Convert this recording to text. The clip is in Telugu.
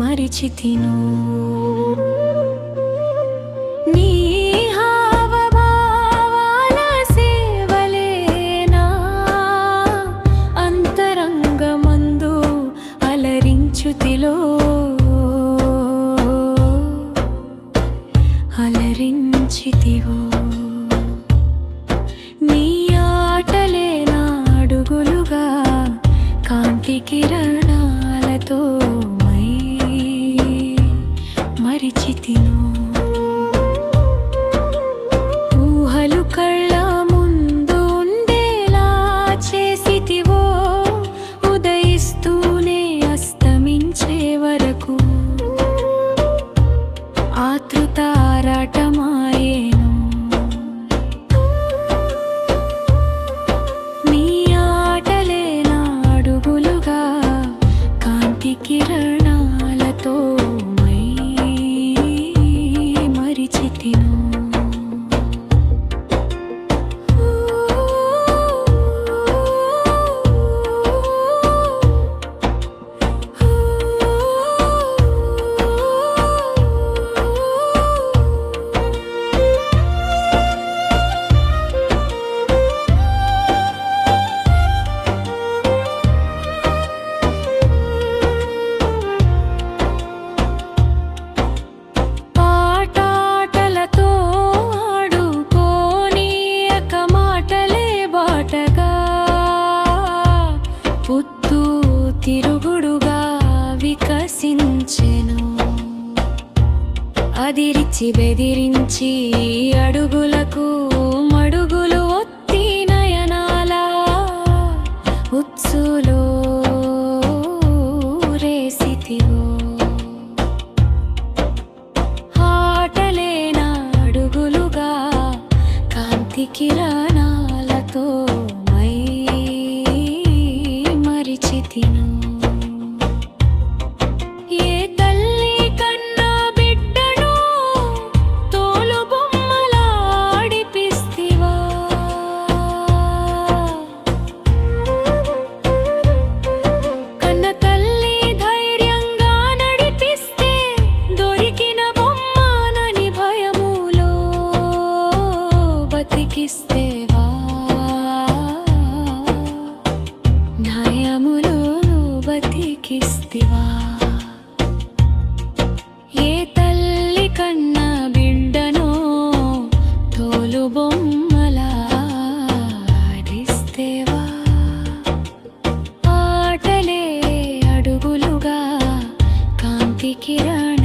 మరిచితిను నీ హావభావాల సేవలేనా అంతరంగమందు అలరించుతిలో అలరించితివో నీ ఆటలే నా అడుగులుగా కాంతి కిరణాలతో మరిచితిను ఊహలు కళ్ళ ముందు ఉండేలా చేసితివో ఉదయిస్తూనే అస్తమించే వరకు ఆతృత ఆరాటమాయేను నీ ఆటలే నా అడుగులుగా కాంతి కిరణాలతో మరిచితిను తిరుగుడుగా వికసించెను అదిరిచి బెదిరించి అడుగులకు మడుగులు ఒత్తి నయనాల ఉత్సులో రేసితివో ఆటలే నా అడుగులుగా కాంతి కిరణాలతో మరిచితిను ఏ తల్లి కన్నా బిడ్డను తోలు బొమ్మలాడిపిస్తివా కన్న తల్లి ధైర్యంగా నడిపిస్తే దొరికిన బొమ్మనని భయములో బతికిస్తేవా న్యాయములో బతికిస్తివా ఏ తల్లి కన్నా బిడ్డనో తోలు బొమ్మలాడిస్తేవా ఆటలే అడుగులుగా కాంతి కిరణ